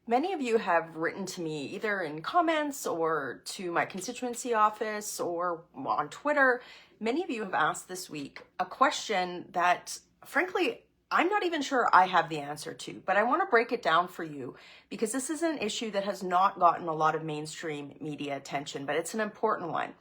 Many of you have written to me either in comments or to my constituency office or on Twitter. Many of you have asked this week a question that, frankly, I'm not even sure I have the answer to, but I want to break it down for you because this is an issue that has not gotten a lot of mainstream media attention, but it's an important one.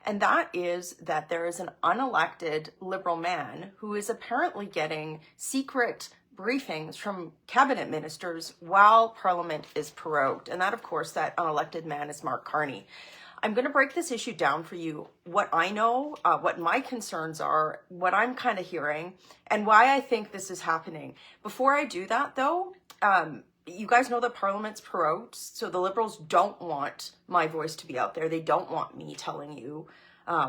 And that is that there is an unelected Liberal man who is apparently getting secret briefings from cabinet ministers while Parliament is prorogued. And that, of course, that unelected man is Mark Carney. I'm going to break this issue down for you, what I know, what my concerns are, what I'm kind of hearing, and why I think this is happening. Before I do that, though, you guys know that Parliament's prorogued, so the Liberals don't want my voice to be out there. They don't want me telling you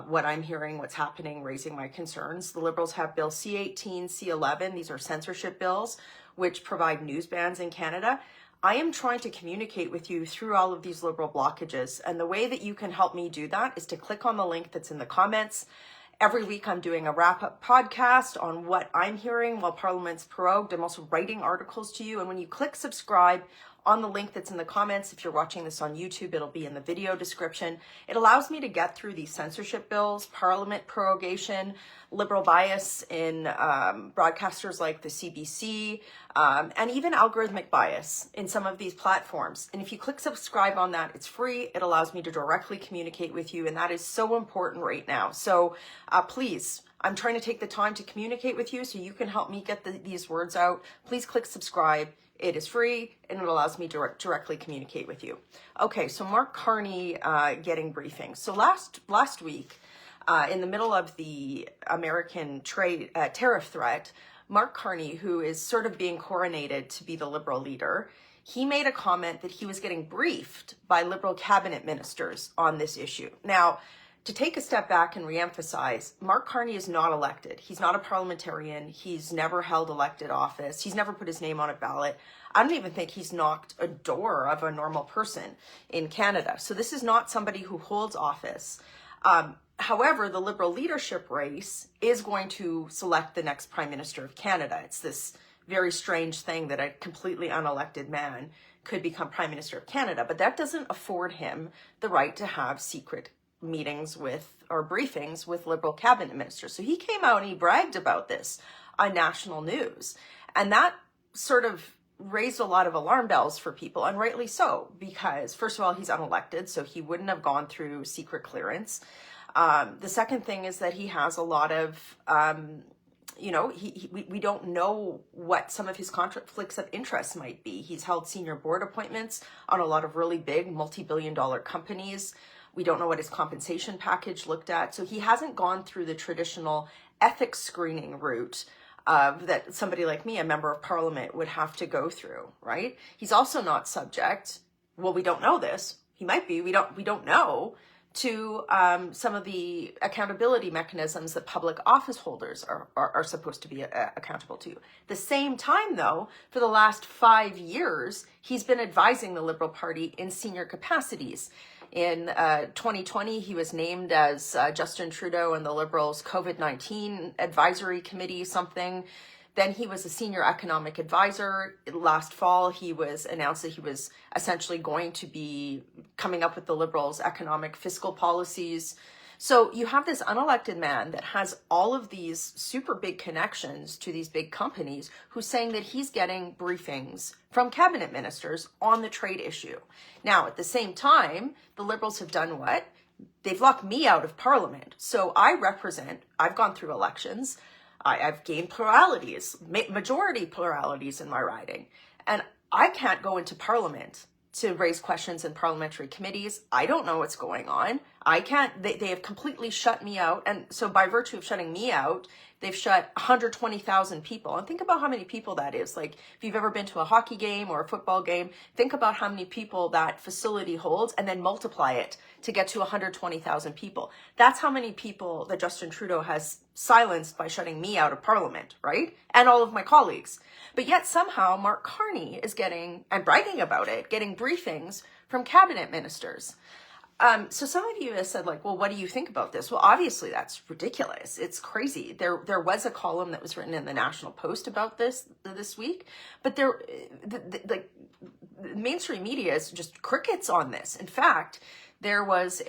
what I'm hearing, what's happening, raising my concerns. The Liberals have Bill C-18, C-11. These are censorship bills, which provide news bans in Canada. I am trying to communicate with you through all of these Liberal blockages. And the way that you can help me do that is to click on the link that's in the comments. Every week I'm doing a wrap-up podcast on what I'm hearing while Parliament's prorogued. I'm also writing articles to you. And when you click subscribe on the link that's in the comments, if you're watching this on YouTube, it'll be in the video description. It allows me to get through these censorship bills, Parliament prorogation, Liberal bias in broadcasters like the CBC, and even algorithmic bias in some of these platforms. And if you click subscribe on that, it's free. It allows me to directly communicate with you, and that is so important right now. So please, I'm trying to take the time to communicate with you so you can help me get these words out. Please click subscribe. It is free, and it allows me to directly communicate with you. Okay, so Mark Carney getting briefings. So last week, in the middle of the American trade tariff threat, Mark Carney, who is sort of being coronated to be the Liberal leader, he made a comment that he was getting briefed by Liberal cabinet ministers on this issue. Now, to take a step back and reemphasize, Mark Carney is not elected. He's not a parliamentarian. He's never held elected office. He's never put his name on a ballot. I don't even think he's knocked a door of a normal person in Canada. So this is not somebody who holds office. However, the Liberal leadership race is going to select the next Prime Minister of Canada. It's this very strange thing that a completely unelected man could become Prime Minister of Canada, but that doesn't afford him the right to have secret meetings with or briefings with Liberal cabinet ministers. So he came out and he bragged about this on national news. And that sort of raised a lot of alarm bells for people, and rightly so, because first of all, he's unelected, so he wouldn't have gone through secret clearance. The second thing is that he has a lot of, we don't know what some of his conflicts of interest might be. He's held senior board appointments on a lot of really big multi-billion-dollar companies. We don't know what his compensation package looked at. So he hasn't gone through the traditional ethics screening route that somebody like me, a member of Parliament, would have to go through, right? He's also not subject, well, we don't know this, he might be, we don't know, to some of the accountability mechanisms that public office holders are supposed to be accountable to. At the same time, though, for the last 5 years, he's been advising the Liberal Party in senior capacities. In 2020, he was named as Justin Trudeau and the Liberals' COVID-19 advisory committee something. Then he was a senior economic advisor. Last fall, he was announced that he was essentially going to be coming up with the Liberals' economic fiscal policies. So you have this unelected man that has all of these super big connections to these big companies who's saying that he's getting briefings from cabinet ministers on the trade issue. Now, at the same time, the Liberals have done what? They've locked me out of Parliament. So I've gone through elections. I've gained pluralities, majority pluralities in my riding. And I can't go into Parliament to raise questions in parliamentary committees. I don't know what's going on. I can't, they have completely shut me out. And so by virtue of shutting me out, they've shut 120,000 people. And think about how many people that is. Like, if you've ever been to a hockey game or a football game, think about how many people that facility holds and then multiply it to get to 120,000 people. That's how many people that Justin Trudeau has silenced by shutting me out of Parliament, right? And all of my colleagues. But yet somehow Mark Carney is getting, and bragging about it, getting briefings from cabinet ministers. So some of you have said, like, well, what do you think about this? Well, obviously that's ridiculous. It's crazy. There was a column that was written in the National Post about this week, but mainstream media is just crickets on this. In fact, there was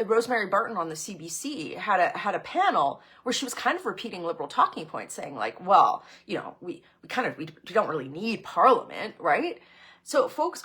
Rosemary Barton on the CBC had a panel where she was kind of repeating liberal talking points, saying like, well, you know, we don't really need parliament, right? So folks,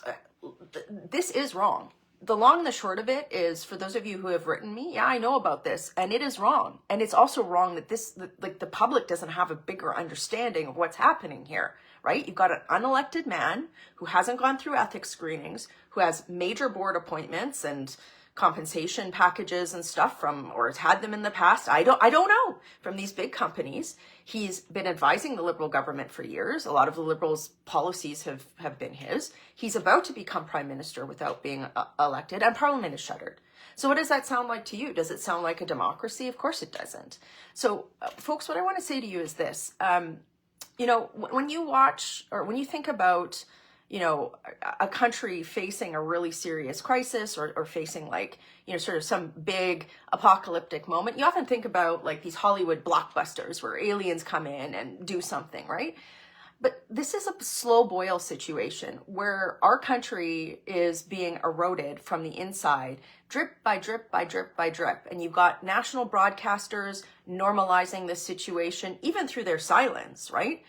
this is wrong. The long and the short of it is, for those of you who have written me, yeah, I know about this, and it is wrong. And it's also wrong that the public doesn't have a bigger understanding of what's happening here, right? You've got an unelected man who hasn't gone through ethics screenings, who has major board appointments and compensation packages and stuff from, or has had them in the past. I don't know, from these big companies. He's been advising the Liberal government for years. A lot of the Liberals' policies have been his. He's about to become prime minister without being elected, and Parliament is shuttered. So what does that sound like to you? Does it sound like a democracy? Of course it doesn't. So folks, what I want to say to you is this. You know, when you watch, or when you think about, you know, a country facing a really serious crisis, or facing like, you know, sort of some big apocalyptic moment, you often think about like these Hollywood blockbusters where aliens come in and do something, right? But this is a slow boil situation where our country is being eroded from the inside, drip by drip by drip by drip. And you've got national broadcasters normalizing this situation, even through their silence, right?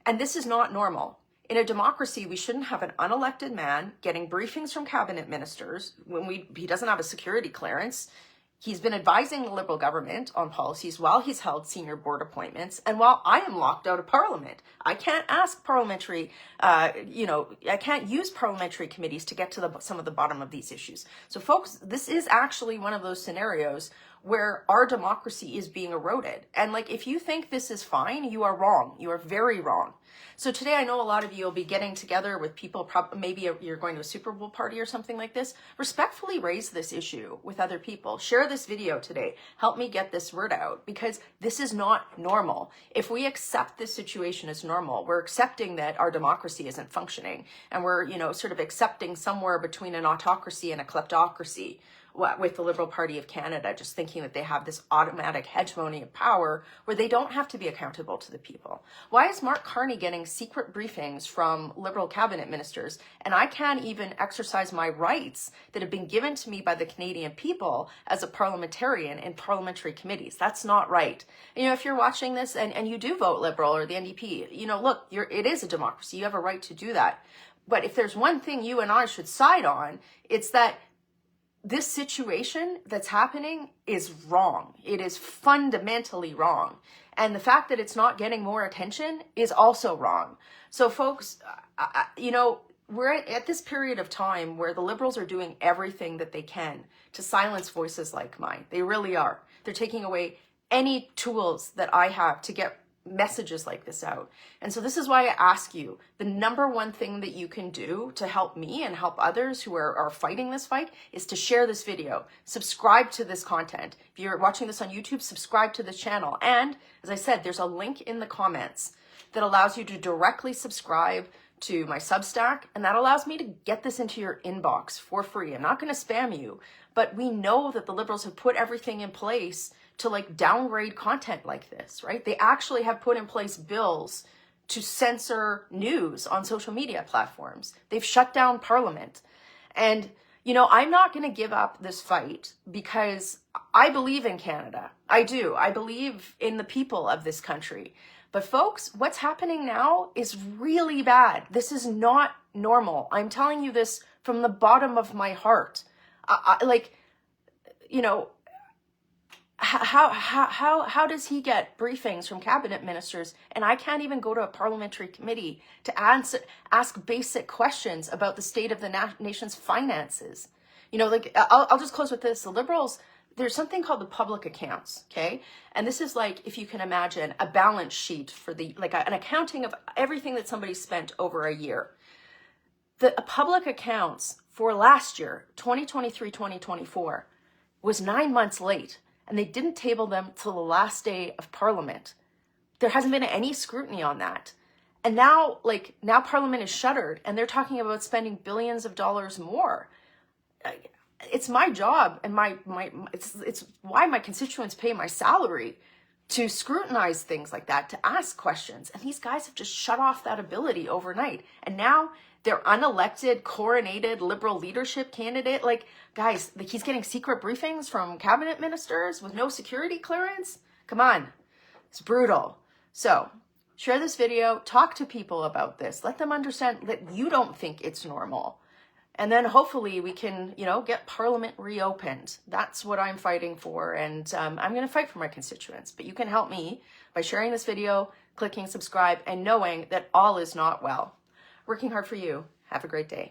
And this is not normal. In a democracy, we shouldn't have an unelected man getting briefings from cabinet ministers when he doesn't have a security clearance. He's been advising the Liberal government on policies while he's held senior board appointments, and while I am locked out of Parliament. I can't ask parliamentary, I can't use parliamentary committees to get to some of the bottom of these issues. So folks, this is actually one of those scenarios where our democracy is being eroded. And like, if you think this is fine, you are wrong. You are very wrong. So today, I know a lot of you will be getting together with people, maybe you're going to a Super Bowl party or something like this. Respectfully raise this issue with other people. Share this video today. Help me get this word out, because this is not normal. If we accept this situation as normal, we're accepting that our democracy isn't functioning, and we're, you know, sort of accepting somewhere between an autocracy and a kleptocracy with the Liberal Party of Canada, just thinking that they have this automatic hegemony of power where they don't have to be accountable to the people. Why is Mark Carney getting secret briefings from Liberal cabinet ministers, and I can't even exercise my rights that have been given to me by the Canadian people as a parliamentarian in parliamentary committees? That's not right. You know, if you're watching this and you do vote Liberal or the NDP, you know, look, it is a democracy. You have a right to do that. But if there's one thing you and I should side on, it's that this situation that's happening is wrong. It is fundamentally wrong. And the fact that it's not getting more attention is also wrong. So folks, you know, we're at this period of time where the Liberals are doing everything that they can to silence voices like mine. They really are. They're taking away any tools that I have to get messages like this out. And so this is why I ask you, the number one thing that you can do to help me and help others who are fighting this fight is to share this video, subscribe to this content. If you're watching this on YouTube, subscribe to this channel. And as I said, there's a link in the comments that allows you to directly subscribe to my Substack, and that allows me to get this into your inbox for free. I'm not going to spam you, but we know that the Liberals have put everything in place to like downgrade content like this, right? They actually have put in place bills to censor news on social media platforms. They've shut down Parliament. And, you know, I'm not going to give up this fight because I believe in Canada. I do. I believe in the people of this country. But folks, what's happening now is really bad. This is not normal. I'm telling you this from the bottom of my heart. How does he get briefings from cabinet ministers and I can't even go to a parliamentary committee to ask basic questions about the state of the nation's finances? You know, like, I'll just close with this. The Liberals, there's something called the public accounts, okay? And this is like, if you can imagine, a balance sheet for an accounting of everything that somebody spent over a year. The public accounts for last year, 2023-2024, was 9 months late. And they didn't table them till the last day of Parliament. There hasn't been any scrutiny on that. And now Parliament is shuttered and they're talking about spending billions of dollars more. It's my job and it's why my constituents pay my salary to scrutinize things like that, to ask questions. And these guys have just shut off that ability overnight. And now they're unelected, coronated liberal leadership candidate. Like, guys, like he's getting secret briefings from cabinet ministers with no security clearance. Come on, it's brutal. So share this video, talk to people about this, let them understand that you don't think it's normal. And then hopefully we can, get Parliament reopened. That's what I'm fighting for. And I'm going to fight for my constituents. But you can help me by sharing this video, clicking subscribe, and knowing that all is not well. Working hard for you. Have a great day.